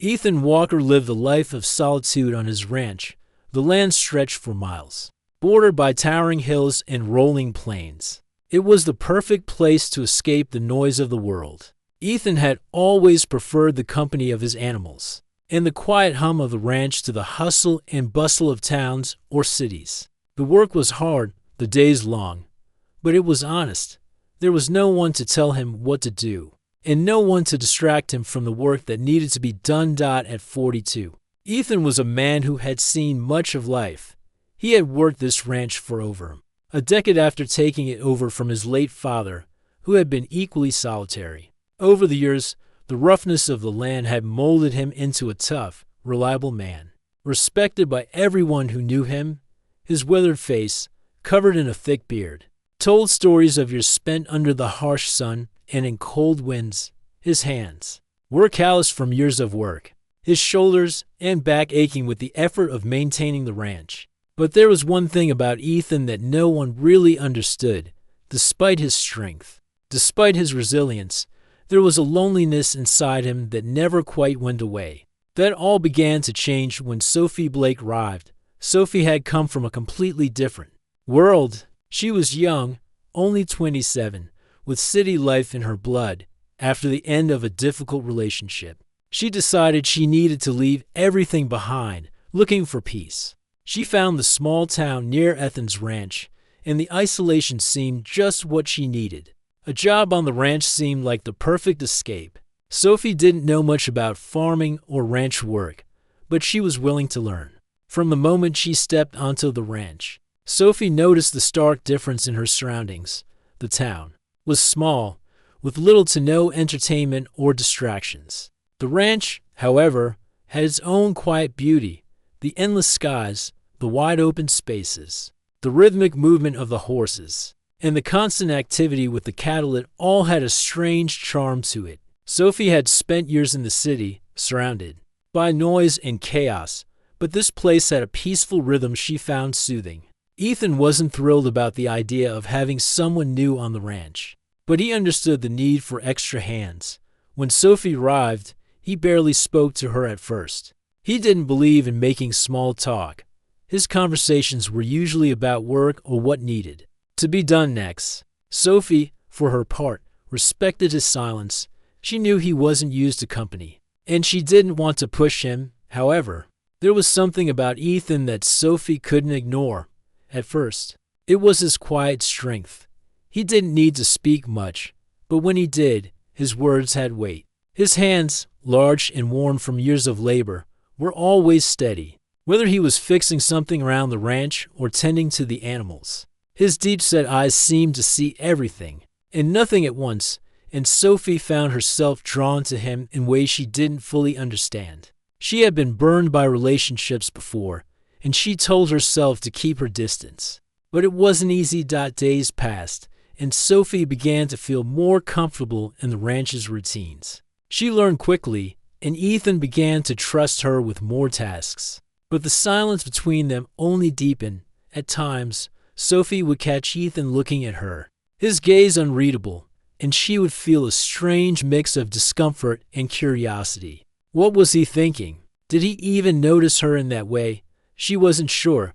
Ethan Walker lived a life of solitude on his ranch. The land stretched for miles, bordered by towering hills and rolling plains. It was the perfect place to escape the noise of the world. Ethan had always preferred the company of his animals and the quiet hum of the ranch to the hustle and bustle of towns or cities. The work was hard, the days long, but it was honest. There was no one to tell him what to do, and no one to distract him from the work that needed to be done. At 42, Ethan was a man who had seen much of life. He had worked this ranch for over a decade after taking it over from his late father, who had been equally solitary. Over the years, the roughness of the land had molded him into a tough, reliable man, respected by everyone who knew him. His withered face, covered in a thick beard, told stories of years spent under the harsh sun and in cold winds. His hands were calloused from years of work, his shoulders and back aching with the effort of maintaining the ranch. But there was one thing about Ethan that no one really understood. Despite his strength, despite his resilience, there was a loneliness inside him that never quite went away. That all began to change when Sophie Blake arrived. Sophie had come from a completely different world. She was young, only 27, with city life in her blood. After the end of a difficult relationship, she decided she needed to leave everything behind, looking for peace. She found the small town near Ethan's ranch, and the isolation seemed just what she needed. A job on the ranch seemed like the perfect escape. Sophie didn't know much about farming or ranch work, but she was willing to learn. From the moment she stepped onto the ranch, Sophie noticed the stark difference in her surroundings. The town was small, with little to no entertainment or distractions. The ranch, however, had its own quiet beauty. The endless skies, the wide open spaces, the rhythmic movement of the horses, and the constant activity with the cattle, it all had a strange charm to it. Sophie had spent years in the city, surrounded by noise and chaos, but this place had a peaceful rhythm she found soothing. Ethan wasn't thrilled about the idea of having someone new on the ranch, but he understood the need for extra hands. When Sophie arrived, he barely spoke to her at first. He didn't believe in making small talk. His conversations were usually about work or what needed to be done next. Sophie, for her part, respected his silence. She knew he wasn't used to company, and she didn't want to push him. However, there was something about Ethan that Sophie couldn't ignore. At first, it was his quiet strength. He didn't need to speak much, but when he did, his words had weight. His hands, large and worn from years of labor, were always steady, whether he was fixing something around the ranch or tending to the animals. His deep-set eyes seemed to see everything and nothing at once, and Sophie found herself drawn to him in ways she didn't fully understand. She had been burned by relationships before, and she told herself to keep her distance. But it wasn't easy. Days passed, and Sophie began to feel more comfortable in the ranch's routines. She learned quickly, and Ethan began to trust her with more tasks. But the silence between them only deepened. At times, Sophie would catch Ethan looking at her, his gaze unreadable, and she would feel a strange mix of discomfort and curiosity. What was he thinking? Did he even notice her in that way? She wasn't sure,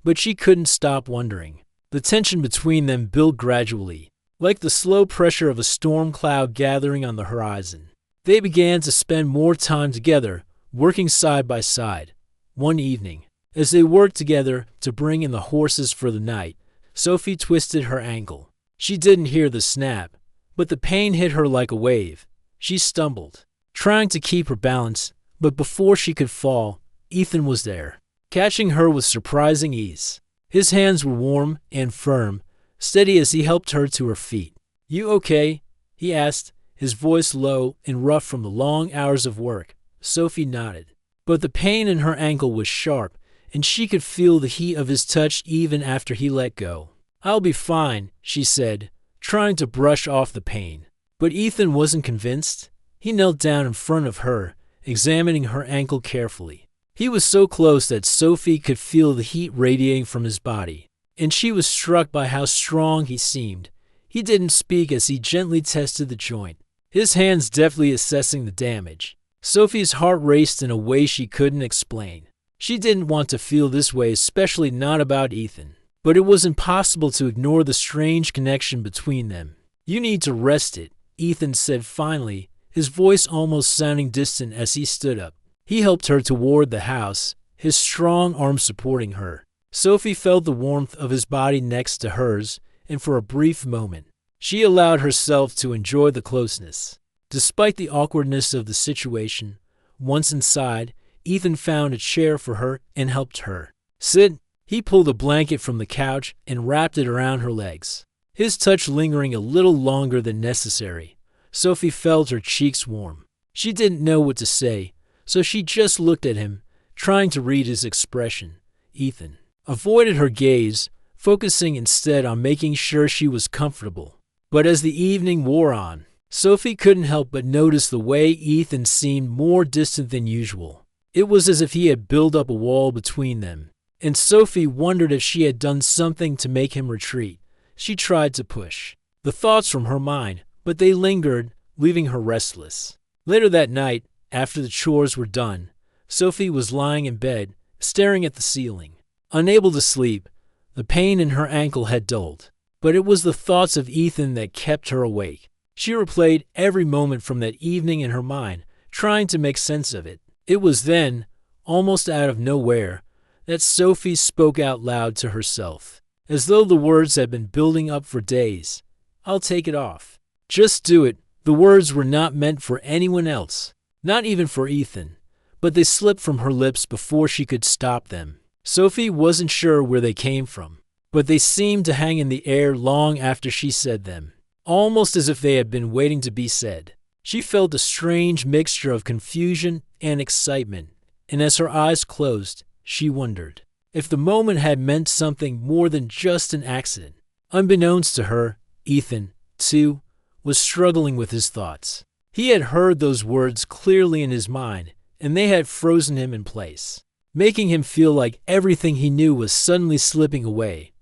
but she couldn't stop wondering. The tension between them built gradually, like the slow pressure of a storm cloud gathering on the horizon. They began to spend more time together, working side by side. One evening, as they worked together to bring in the horses for the night, Sophie twisted her ankle. She didn't hear the snap, but the pain hit her like a wave. She stumbled, trying to keep her balance, but before she could fall, Ethan was there, catching her with surprising ease. His hands were warm and firm, steady as he helped her to her feet. "You okay?" he asked, his voice low and rough from the long hours of work. Sophie nodded, but the pain in her ankle was sharp, and she could feel the heat of his touch even after he let go. "I'll be fine," she said, trying to brush off the pain. But Ethan wasn't convinced. He knelt down in front of her, examining her ankle carefully. He was so close that Sophie could feel the heat radiating from his body, and she was struck by how strong he seemed. He didn't speak as he gently tested the joint, his hands deftly assessing the damage. Sophie's heart raced in a way she couldn't explain. She didn't want to feel this way, especially not about Ethan. But it was impossible to ignore the strange connection between them. "You need to rest it," Ethan said finally, his voice almost sounding distant as he stood up. He helped her toward the house, his strong arm supporting her. Sophie felt the warmth of his body next to hers, and for a brief moment, she allowed herself to enjoy the closeness. Despite the awkwardness of the situation, once inside, Ethan found a chair for her and helped her sit. He pulled a blanket from the couch and wrapped it around her legs, his touch lingering a little longer than necessary. Sophie felt her cheeks warm. She didn't know what to say, so she just looked at him, trying to read his expression. Ethan avoided her gaze, focusing instead on making sure she was comfortable. But as the evening wore on, Sophie couldn't help but notice the way Ethan seemed more distant than usual. It was as if he had built up a wall between them, and Sophie wondered if she had done something to make him retreat. She tried to push the thoughts from her mind, but they lingered, leaving her restless. Later that night, after the chores were done, Sophie was lying in bed, staring at the ceiling. Unable to sleep, the pain in her ankle had dulled, but it was the thoughts of Ethan that kept her awake. She replayed every moment from that evening in her mind, trying to make sense of it. It was then, almost out of nowhere, that Sophie spoke out loud to herself, as though the words had been building up for days. "I'll take it off. Just do it." The words were not meant for anyone else, not even for Ethan, but they slipped from her lips before she could stop them. Sophie wasn't sure where they came from, but they seemed to hang in the air long after she said them, almost as if they had been waiting to be said. She felt a strange mixture of confusion and excitement, and as her eyes closed, she wondered if the moment had meant something more than just an accident. Unbeknownst to her, Ethan, too, was struggling with his thoughts. He had heard those words clearly in his mind, and they had frozen him in place, making him feel like everything he knew was suddenly slipping away.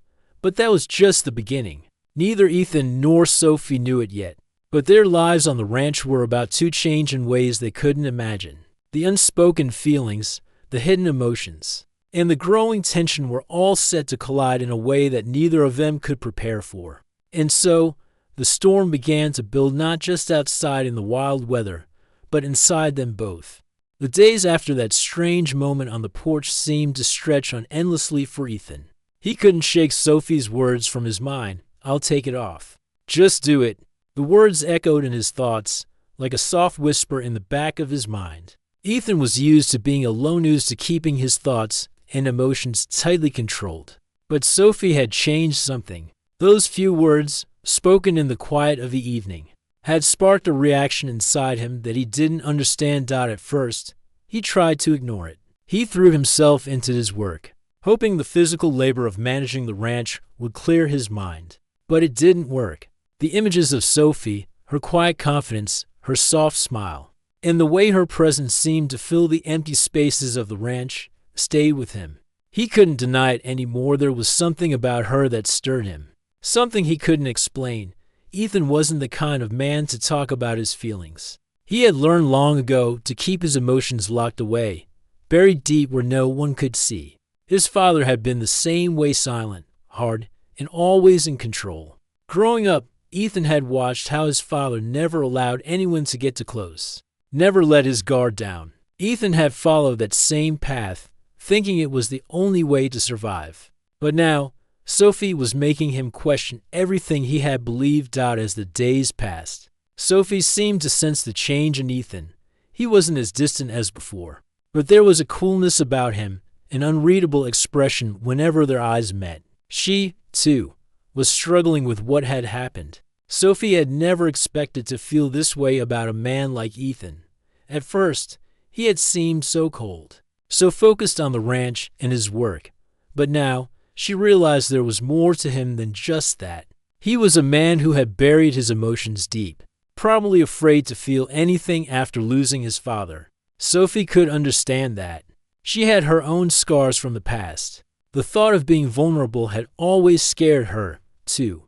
But that was just the beginning. Neither Ethan nor Sophie knew it yet, but their lives on the ranch were about to change in ways they couldn't imagine. The unspoken feelings, the hidden emotions, and the growing tension were all set to collide in a way that neither of them could prepare for. And so, the storm began to build not just outside in the wild weather, but inside them both. The days after that strange moment on the porch seemed to stretch on endlessly for Ethan. He couldn't shake Sophie's words from his mind. "I'll take it off. Just do it." The words echoed in his thoughts, like a soft whisper in the back of his mind. Ethan was used to being alone, used to keeping his thoughts and emotions tightly controlled. But Sophie had changed something. Those few words, spoken in the quiet of the evening, had sparked a reaction inside him that he didn't understand. At first, he tried to ignore it. He threw himself into his work, hoping the physical labor of managing the ranch would clear his mind. But it didn't work. The images of Sophie, her quiet confidence, her soft smile, and the way her presence seemed to fill the empty spaces of the ranch, stayed with him. He couldn't deny it anymore. There was something about her that stirred him, something he couldn't explain. Ethan wasn't the kind of man to talk about his feelings. He had learned long ago to keep his emotions locked away, buried deep where no one could see. His father had been the same way, silent, hard, and always in control. Growing up, Ethan had watched how his father never allowed anyone to get too close, never let his guard down. Ethan had followed that same path, thinking it was the only way to survive. But now, Sophie was making him question everything he had believed. As the days passed, Sophie seemed to sense the change in Ethan. He wasn't as distant as before, but there was a coolness about him, an unreadable expression whenever their eyes met. She, too, was struggling with what had happened. Sophie had never expected to feel this way about a man like Ethan. At first, he had seemed so cold, so focused on the ranch and his work. But now, she realized there was more to him than just that. He was a man who had buried his emotions deep, probably afraid to feel anything after losing his father. Sophie could understand that. She had her own scars from the past. The thought of being vulnerable had always scared her, too.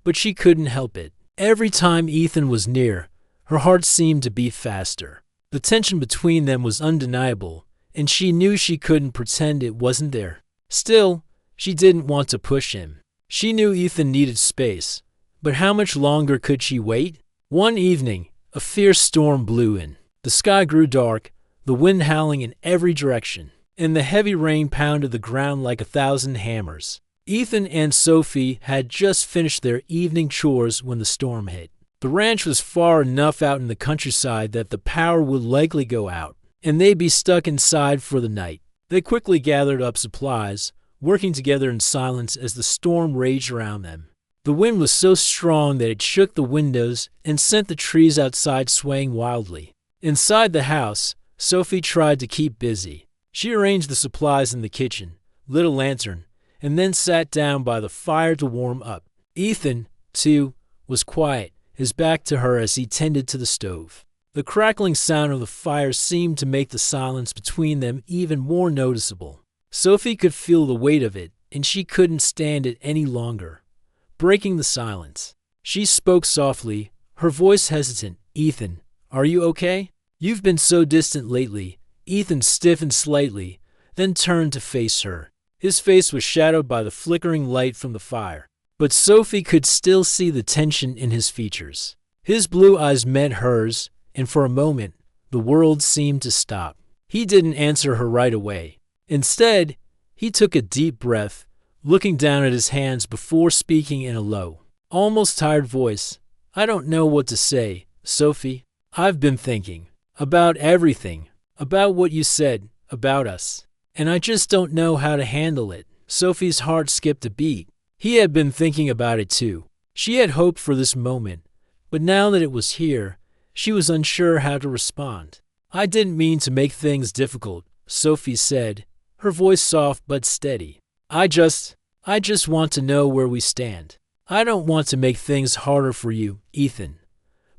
But she couldn't help it. Every time Ethan was near, her heart seemed to beat faster. The tension between them was undeniable, and she knew she couldn't pretend it wasn't there. Still, she didn't want to push him. She knew Ethan needed space, but how much longer could she wait? One evening, a fierce storm blew in. The sky grew dark, the wind howling in every direction, and the heavy rain pounded the ground like 1,000 hammers. Ethan and Sophie had just finished their evening chores when the storm hit. The ranch was far enough out in the countryside that the power would likely go out, and they'd be stuck inside for the night. They quickly gathered up supplies, working together in silence as the storm raged around them. The wind was so strong that it shook the windows and sent the trees outside swaying wildly. Inside the house, Sophie tried to keep busy. She arranged the supplies in the kitchen, lit a lantern, and then sat down by the fire to warm up. Ethan, too, was quiet, his back to her as he tended to the stove. The crackling sound of the fire seemed to make the silence between them even more noticeable. Sophie could feel the weight of it, and she couldn't stand it any longer. Breaking the silence, she spoke softly, her voice hesitant. "Ethan, are you okay? You've been so distant lately." Ethan stiffened slightly, then turned to face her. His face was shadowed by the flickering light from the fire, but Sophie could still see the tension in his features. His blue eyes met hers, and for a moment, the world seemed to stop. He didn't answer her right away. Instead, he took a deep breath, looking down at his hands before speaking in a low, almost tired voice. "I don't know what to say, Sophie. I've been thinking about everything, about what you said, about us. And I just don't know how to handle it." Sophie's heart skipped a beat. He had been thinking about it too. She had hoped for this moment, but now that it was here, she was unsure how to respond. "I didn't mean to make things difficult," Sophie said, her voice soft but steady. I just want to know where we stand. I don't want to make things harder for you, Ethan.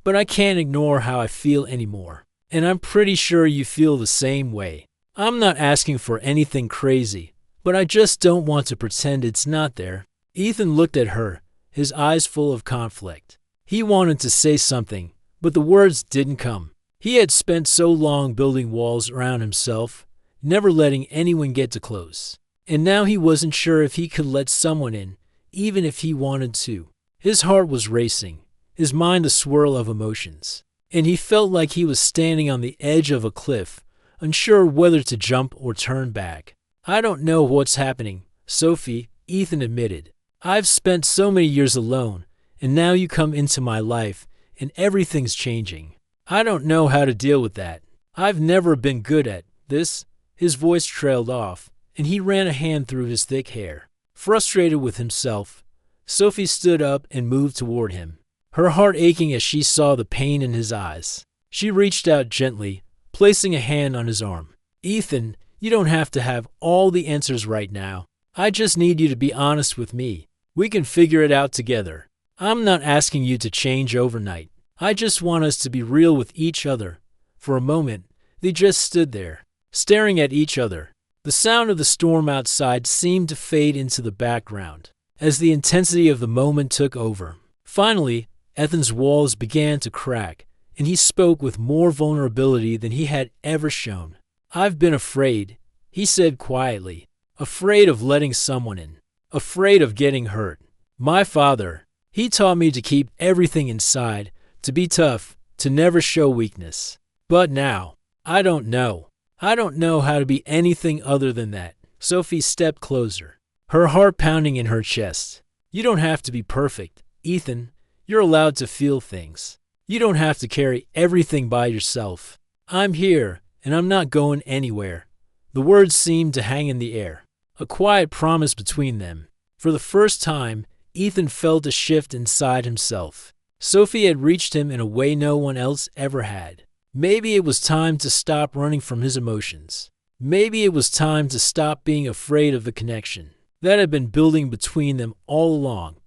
But I can't ignore how I feel anymore. And I'm pretty sure you feel the same way. I'm not asking for anything crazy, but I just don't want to pretend it's not there." Ethan looked at her, his eyes full of conflict. He wanted to say something, but the words didn't come. He had spent so long building walls around himself, never letting anyone get too close. And now he wasn't sure if he could let someone in, even if he wanted to. His heart was racing, his mind a swirl of emotions, and he felt like he was standing on the edge of a cliff, unsure whether to jump or turn back. "I don't know what's happening, Sophie," Ethan admitted. "I've spent so many years alone, and now you come into my life, and everything's changing. I don't know how to deal with that. I've never been good at this." His voice trailed off, and he ran a hand through his thick hair. Frustrated with himself, Sophie stood up and moved toward him, her heart aching as she saw the pain in his eyes. She reached out gently, placing a hand on his arm. "Ethan, you don't have to have all the answers right now. I just need you to be honest with me. We can figure it out together. I'm not asking you to change overnight. I just want us to be real with each other." For a moment, they just stood there, staring at each other. The sound of the storm outside seemed to fade into the background as the intensity of the moment took over. Finally, Ethan's walls began to crack, and he spoke with more vulnerability than he had ever shown. "I've been afraid," he said quietly. "Afraid of letting someone in. Afraid of getting hurt. My father, he taught me to keep everything inside, to be tough, to never show weakness. But now, I don't know. I don't know how to be anything other than that." Sophie stepped closer, her heart pounding in her chest. "You don't have to be perfect, Ethan. You're allowed to feel things. You don't have to carry everything by yourself. I'm here, and I'm not going anywhere." The words seemed to hang in the air, a quiet promise between them. For the first time, Ethan felt a shift inside himself. Sophie had reached him in a way no one else ever had. Maybe it was time to stop running from his emotions. Maybe it was time to stop being afraid of the connection that had been building between them all along.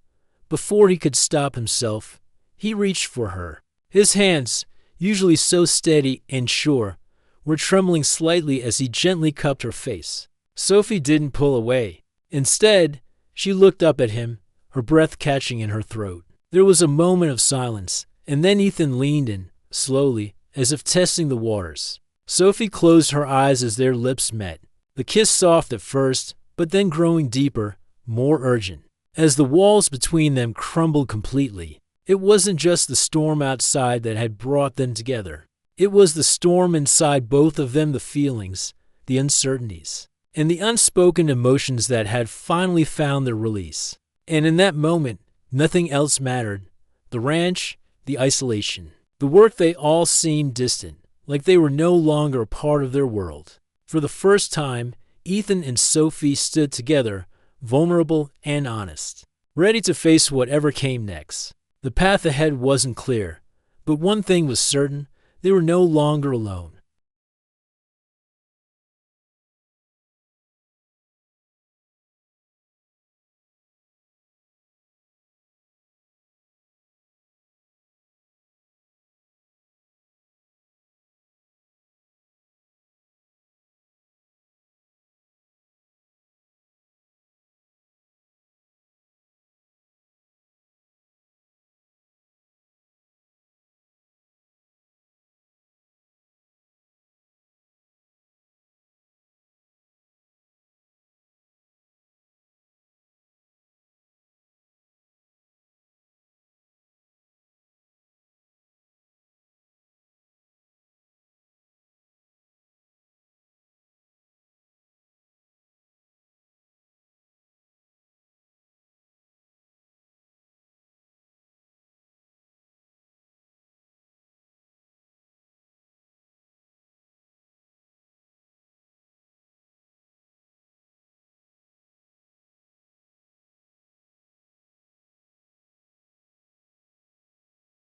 Before he could stop himself, he reached for her. His hands, usually so steady and sure, were trembling slightly as he gently cupped her face. Sophie didn't pull away. Instead, she looked up at him, her breath catching in her throat. There was a moment of silence, and then Ethan leaned in, slowly, as if testing the waters. Sophie closed her eyes as their lips met, the kiss soft at first, but then growing deeper, more urgent. As the walls between them crumbled completely, it wasn't just the storm outside that had brought them together. It was the storm inside both of them, the feelings, the uncertainties, and the unspoken emotions that had finally found their release. And in that moment, nothing else mattered. The ranch, the isolation, the work, they all seemed distant, like they were no longer a part of their world. For the first time, Ethan and Sophie stood together, vulnerable and honest, ready to face whatever came next. The path ahead wasn't clear, but one thing was certain: they were no longer alone.